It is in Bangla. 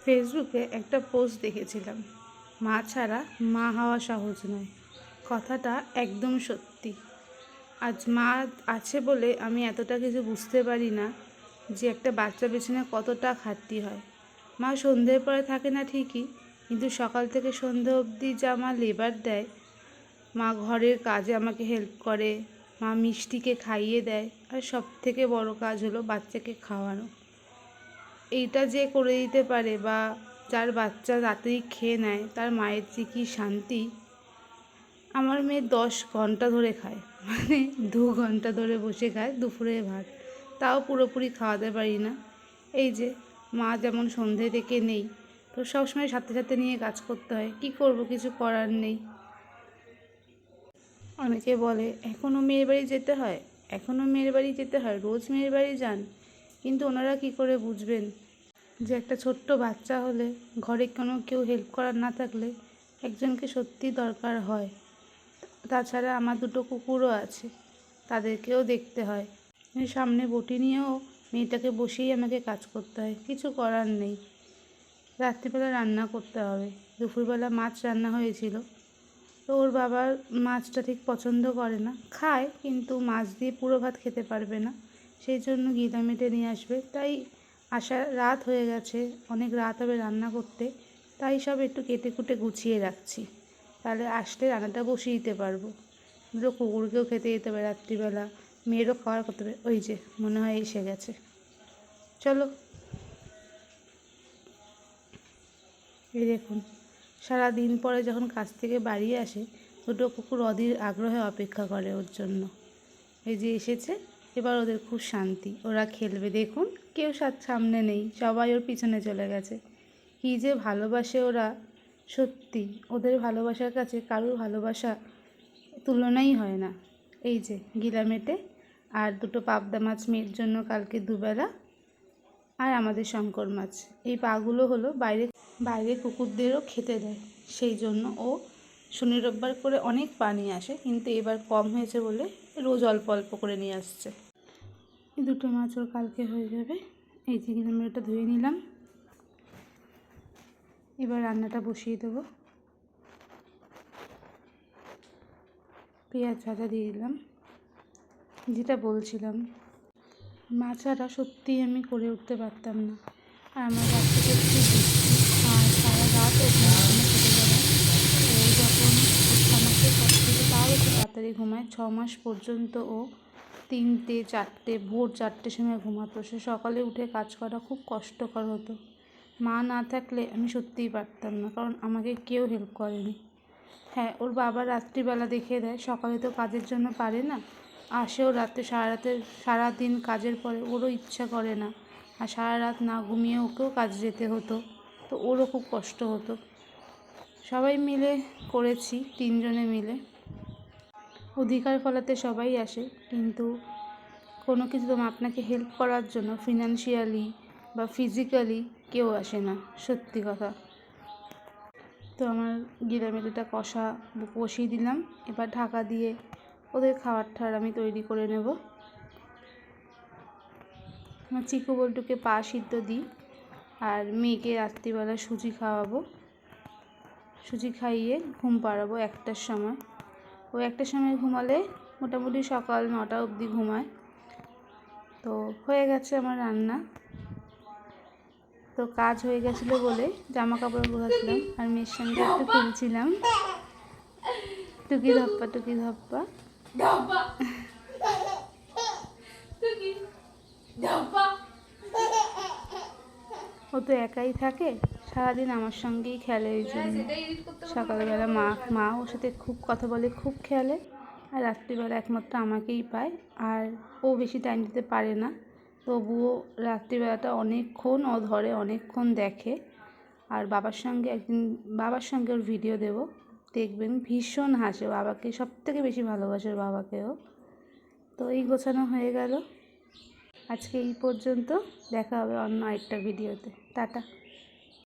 ফেসবুকে একটা পোস্ট দেখেছিলাম, মা ছাড়া মা হওয়া সহজ নয়। কথাটা একদম সত্যি। আজ মা আছে বলে আমি এতটা কিছু বুঝতে পারি না যে একটা বাচ্চা পেছনে কতটা খাটতি হয়। মা সন্ধ্যের পরে থাকে না ঠিকই, কিন্তু সকাল থেকে সন্ধ্যে অবধি যা মা লেবার দেয়, মা ঘরের কাজে আমাকে হেল্প করে, মা মিষ্টিকে খাইয়ে দেয়, আর সব থেকে বড় কাজ হলো বাচ্চাকে খাওয়ানো। এইটা যে করে দিতে পারে বা যার বাচ্চা তাড়াতাড়ি খেয়ে নেয়, তার মায়ের যে কী শান্তি। আমার মেয়ে 10 ঘন্টা ধরে খায়, মানে 2 ঘন্টা ধরে বসে খায় দুপুরে ভাত, তাও পুরোপুরি খাওয়াতে পারি না। এই যে মা যেমন সন্ধে থেকে নেই, তো সবসময় সাথে সাথে নিয়ে কাজ করতে হয়, কি করব, কিছু করার নেই। অনেকে বলে এখনও মেয়ের বাড়ি যেতে হয়, এখনও মেয়ের বাড়ি যেতে হয়, রোজ মেয়ের বাড়ি যান। কিন্তু ওনারা কি করে বুঝবেন যে একটা ছোট্ট বাচ্চা হলে, ঘরে কোনো কেউ হেল্প করার না থাকলে একজনকে সত্যি দরকার হয়। তাছাড়া আমার 2টো কুকুরও আছে, তাদেরকেও দেখতে হয়। সামনে বটি নিয়েও মেয়েটাকে বসেই আমাকে কাজ করতে হয়, কিছু করার নেই। রাত্রিবেলা রান্না করতে হবে। দুপুরবেলা মাছ রান্না হয়েছিল, তো ওর বাবার মাছটা ঠিক পছন্দ করে না, খায় কিন্তু মাছ দিয়ে পুরো ভাত খেতে পারবে না, সেই জন্য গিলা মেটে নিয়ে আসবে। তাই রাত হয়ে গেছে, অনেক রাত হবে রান্না করতে, তাই সব একটু কেটে কুটে গুছিয়ে রাখছি, তাহলে আসলে রান্নাটা বসিয়ে দিতে পারবো। দুটো কুকুরকেও খেতে দিতে হবে রাত্রিবেলা, মেয়েরও খাওয়ার করতে হবে। ওই যে মনে হয় এসে গেছে, চলো। এই দেখুন, সারা দিন পরে যখন কাজ থেকে বাড়ি আসে, 2টো কুকুর অধীর আগ্রহে অপেক্ষা করে ওর জন্য। এই যে এসেছে, এবার ওদের খুব শান্তি, ওরা খেলবে। দেখুন, কেউ সামনে নেই, সবাই ওর পিছনে চলে গেছে। কী যে ভালোবাসে ওরা, সত্যি ওদের ভালোবাসার কাছে কারোর ভালোবাসা তুলনাই হয় না। এই যে গিলা মেটে, আর 2টো পাবদা মাছ মেয়ের জন্য কালকে দুবেলা, আর আমাদের শঙ্কর মাছ। এই পাগুলো হলো বাইরে কুকুরদেরও খেতে দেয়, সেই জন্য ও শনি রোববার করে অনেক পা নিয়ে আসে, কিন্তু এবার কম হয়েছে বলে রোজ অল্প অল্প করে নিয়ে আসছে। এই 2টো মাছ ওর কালকে হয়ে যাবে। এই যে গিলামেটা ধুয়ে নিলাম, এবার রান্নাটা বসিয়ে দেবো। পেঁয়াজ ভাজা দিয়ে দিলাম। যেটা বলছিলাম, মা ছাড়া সত্যিই আমি করে উঠতে পারতাম না। আর আমার বাচ্চাকে খুব আর সারা রাত ও ঘুমানো খেতে যাবে। ও যখন 6 মাসের পর থেকে তাও একটু তাড়াতাড়ি ঘুমায়। 6 মাস পর্যন্ত ও 3টে 4টে ভোর 4টের সময় ঘুমাতো। সে সকালে উঠে কাজ করা খুব কষ্টকর হতো। মা না থাকলে আমি সত্যিই পারতাম না, কারণ আমাকে কেউ হেল্প করেনি। হ্যাঁ, ওর বাবা রাত্রিবেলা দেখিয়ে দেয়, সকালে তো কাজের জন্য পারে না, আসেও রাতে, সারাদিন কাজের পরে ওরও ইচ্ছা করে না, আর সারা রাত না ঘুমিয়ে ওকেও কাজে যেতে হতো, তো ওরও খুব কষ্ট হতো। সবাই মিলে করেছি, 3জনে মিলে। অধিকার ফলাতে সবাই আসে, কিন্তু কোনো কিছু আপনাকে হেল্প করার জন্য ফিনান্সিয়ালি বা ফিজিক্যালি কেউ আসে না, সত্যি কথা। তো আমার গিলামেটিটা কষিয়ে দিলাম। এবার ঢাকা দিয়ে ওদের খাবার আমি তৈরি করে নেব। আমার চিকু বল্টুকে পা সিদ্ধ দিই, আর মেয়েকে রাত্রিবেলা সুজি খাওয়াবো। সুজি খাইয়ে ঘুম পাড়াবো 1টার সময়। ও 1টার সময় ঘুমালে মোটামুটি সকাল 9টা অবধি ঘুমায়। তো হয়ে গেছে আমার রান্না। তো কাজ হয়ে গেছিলো বলে জামা কাপড় গোছাচ্ছিলাম, আর মেয়ের সঙ্গে একটু খেলছিলাম। টুকি ধাপ্পা টুকি ধাপ্পা। ও তো একাই থাকে, সারাদিন আমার সঙ্গেই খেলে, ওই জন্য সকালবেলা মা ওর সাথে খুব কথা বলে, খুব খেলে, আর রাত্রিবেলা একমাত্র আমাকেই পায়। আর ও বেশি টাইম দিতে পারে না, তবুও রাত্রিবেলাটা অনেকক্ষণ ও ধরে, অনেকক্ষণ দেখে। আর বাবার সঙ্গে ওর ভিডিও দেবো, দেখবেন ভীষণ হাসে, বাবাকে সবথেকে বেশি ভালোবাসে বাবাকেও। তো এই গোছানো হয়ে গেল। আজকে এই পর্যন্ত, দেখা হবে অন্য আরেকটা ভিডিওতে। টাটা।